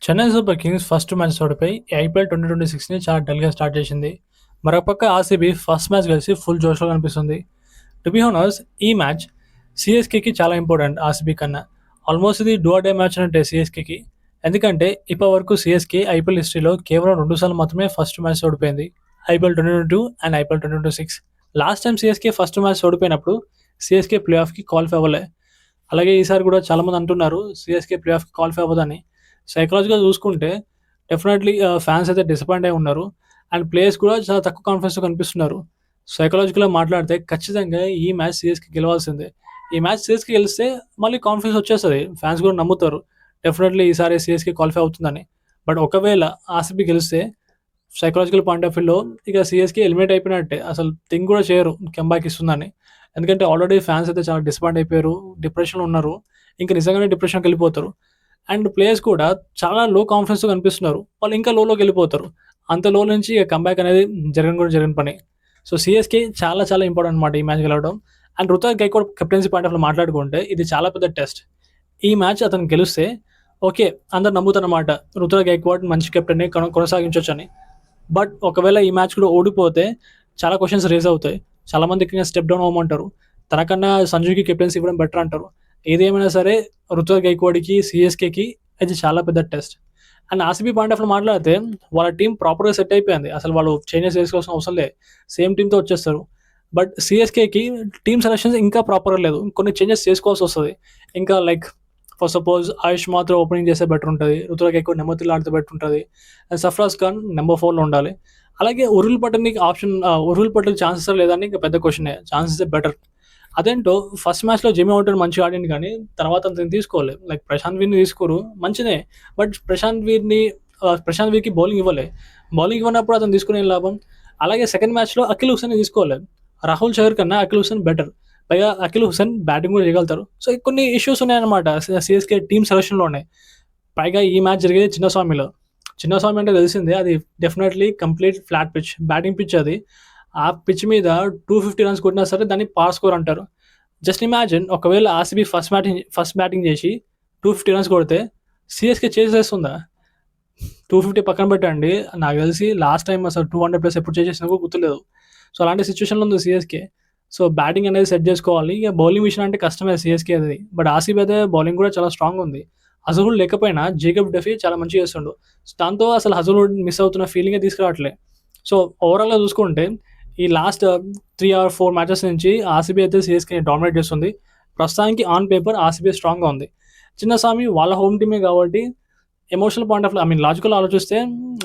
Chennai super Kings first match ఓడిపోయి IPL 2026ని చాలా డల్గా స్టార్ట్ చేసింది. మరోపక్క ఆర్సీబీ ఫస్ట్ మ్యాచ్ కలిసి ఫుల్ జోష్లో కనిపిస్తుంది. టు బి హానెస్ట్, ఈ మ్యాచ్ సిఎస్కేకి చాలా ఇంపార్టెంట్ ఆర్సీబీ కన్నా. ఆల్మోస్ట్ ఇది డూ ఆర్ డే మ్యాచ్ అంటే సిఎస్కేకి. ఎందుకంటే ఇప్పటి వరకు సిఎస్కే ఐపీఎల్ హిస్టరీలో కేవలం 2 సార్లు మాత్రమే ఫస్ట్ మ్యాచ్ ఓడిపోయింది. IPL 2022 and IPL 2026. Last time CSK first match ఓడిపోయినప్పుడు సిఎస్కే ప్లే ఆఫ్కి క్వాలిఫై అవ్వలే. అలాగే ఈసారి కూడా చాలామంది అంటున్నారు సిఎస్కే ప్లే ఆఫ్కి క్వాలిఫై అవ్వదని. సైకలాజికల్గా చూసుకుంటే డెఫినెట్లీ ఫ్యాన్స్ అయితే డిసప్పాయింట్ అయి ఉన్నారు అండ్ ప్లేయర్స్ కూడా చాలా తక్కువ కాన్ఫిడెన్స్తో కనిపిస్తున్నారు. సైకలాజికల్గా మాట్లాడితే ఖచ్చితంగా ఈ మ్యాచ్ సిఎస్కి గెలవాల్సిందే. ఈ మ్యాచ్ సిఎస్కి గెలిస్తే మళ్ళీ కాన్ఫిడెన్స్ వచ్చేస్తుంది, ఫ్యాన్స్ కూడా నమ్ముతారు డెఫినెట్లీ ఈసారి సిఎస్కి క్వాలిఫై అవుతుందని. బట్ ఒకవేళ ఆర్సీబీ గెలిస్తే సైకలాజికల్ పాయింట్ ఆఫ్ వ్యూలో ఇక సిఎస్కి ఎలిమినేట్ అయిపోయినట్టే, అసలు థింక్ కూడా చేయరు కంబ్యాక్ ఇస్తుందని. ఎందుకంటే ఆల్రెడీ ఫ్యాన్స్ అయితే చాలా డిసప్పాయింట్ అయిపోయారు, డిప్రెషన్లో ఉన్నారు, ఇంకా నిజంగానే డిప్రెషన్కి వెళ్ళిపోతారు. అండ్ ప్లేయర్స్ కూడా చాలా లో కాన్ఫిడెన్స్తో కనిపిస్తున్నారు, వాళ్ళు ఇంకా లోకి వెళ్ళిపోతారు. అంత లో నుంచి ఇక కంబ్యాక్ అనేది జరిగిన పని. సో సిఎస్కే చాలా చాలా ఇంపార్టెంట్ అనమాట ఈ మ్యాచ్ గెలవడం. And Ruturaj Gaikwad captaincy point of లో మాట్లాడుకుంటే ఇది చాలా పెద్ద టెస్ట్. ఈ మ్యాచ్ అతను గెలిస్తే ఓకే అందరు నమ్ముతారన్నమాట, రుతురాజ్ గైక్వాడ్ మంచి కెప్టెన్ని కొనసాగించవచ్చు అని. బట్ ఒకవేళ ఈ మ్యాచ్ కూడా ఓడిపోతే చాలా క్వశ్చన్స్ రేజ్ అవుతాయి. చాలామంది ఇక్కడ స్టెప్ డౌన్ అవ్వమంటారు, తనకన్నా సంజుకి కెప్టెన్సీ ఇవ్వడం బెటర్ అంటారు. ఏదేమైనా సరే రుతురాజ్ గైక్వాడ్కి సిఎస్కేకి ఇది చాలా పెద్ద test. And RCB point of మాట్లాడితే వాళ్ళ టీం ప్రాపర్గా సెట్ అయిపోయింది, అసలు వాళ్ళు చేంజెస్ చేసుకోవాల్సిన అవసరం లేదు, సేమ్ టీంతో వచ్చేస్తారు. బట్ సిఎస్కేకి టీమ్ సెలెక్షన్స్ ఇంకా ప్రాపర్గా లేదు, కొన్ని చేంజెస్ చేసుకోవాల్సి వస్తుంది. ఇంకా లైక్ ఫర్ సపోజ్ ఆయుష్ మాత్రం ఓపెనింగ్ చేస్తే బెటర్ ఉంటుంది, రుతురాజ్ గైక్వాడ్ నెంబర్ 3 ఆడితే బెటర్ ఉంటుంది, అండ్ సఫ్రాజ్ ఖాన్ నెంబర్ 4లో ఉండాలి. అలాగే ఉర్విల్ పటేల్కి ఉర్విల్ పటేల్ ఛాన్సెస్ లేదని ఇంకా పెద్ద క్వశ్చనే, ఛాన్సెస్ బెటర్. అదేంటో ఫస్ట్ మ్యాచ్లో జిమ్మీ అవుటర్ మంచిగా ఆడింది, కానీ తర్వాత అంతని తీసుకోవాలి. లైక్ ప్రశాంత్ వీర్ని తీసుకోరు మంచిదే, బట్ ప్రశాంత్ వీర్కి బౌలింగ్ ఇవ్వలే. బౌలింగ్ ఇవ్వనప్పుడు అతను తీసుకునే లాభం. అలాగే సెకండ్ మ్యాచ్లో అఖిల్ హుసేన్ తీసుకోవాలి. రాహుల్ చహర్ కన్నా అఖిల్ హుసేన్ బెటర్, పైగా అఖిల్ హుసేన్ బ్యాటింగ్ కూడా చేయగలుగుతారు. సో కొన్ని ఇష్యూస్ ఉన్నాయన్నమాట సిఎస్కే టీమ్ సెలక్షన్లోనే. పైగా ఈ మ్యాచ్ జరిగేది చిన్నస్వామి అంటే తెలిసిందే, అది definitely complete flat pitch, batting pitch అది. ఆ పిచ్ మీద 250 రన్స్ కొట్టినా సరే దాన్ని పార్ స్కోర్ అంటారు. జస్ట్ ఇమాజిన్ ఒకవేళ ఆర్సీబీ ఫస్ట్ బ్యాటింగ్ చేసి 250 రన్స్ కొడితే సిఎస్కే చేసేస్తుందా? 250 పక్కన పెట్టండి, నాకు తెలిసి లాస్ట్ టైం అసలు 200+ ఎప్పుడు చేసేసినా కూడా గుర్తులేదు. సో అలాంటి సిచ్యువేషన్లో ఉంది సిఎస్కే. సో బ్యాటింగ్ అనేది సెట్ చేసుకోవాలి. ఇక బౌలింగ్ విషయం అంటే కష్టమే సిఎస్కే అది. బట్ ఆర్సీబీ అయితే బౌలింగ్ కూడా చాలా స్ట్రాంగ్ ఉంది. హజల్వుడ్ లేకపోయినా జేకబ్ డఫీ చాలా మంచిగా చేస్తుండు, దాంతో అసలు హజల్వుడ్ మిస్ అవుతున్న ఫీలింగే తీసుకురావట్లే. సో ఓవరాల్గా చూసుకుంటే ఈ లాస్ట్ 3 or 4 మ్యాచెస్ నుంచి ఆర్సీబీ అయితే సిఎస్కే డామినేట్ చేస్తుంది. ప్రస్తుతానికి ఆన్ పేపర్ ఆర్సీబీ స్ట్రాంగ్గా ఉంది. చిన్నస్వామి వాళ్ళ హోమ్ టీమే కాబట్టి ఎమోషనల్ పాయింట్ ఆఫ్ లాజికల్ ఆలోచిస్తే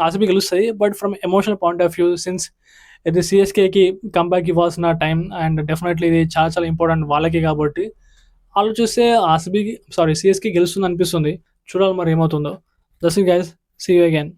ఆర్సీబీ గెలుస్తుంది. But from emotional point of view, since ఇది సిఎస్కేకి కంబ్యాక్ ఇవ్వాల్సిన టైం అండ్ డెఫినెట్లీ ఇది చాలా చాలా ఇంపార్టెంట్ వాళ్ళకి కాబట్టి ఆలోచిస్తే సిఎస్కే గెలుస్తుంది అనిపిస్తుంది. చూడాలి మరి ఏమవుతుందో. That's it guys, see you again.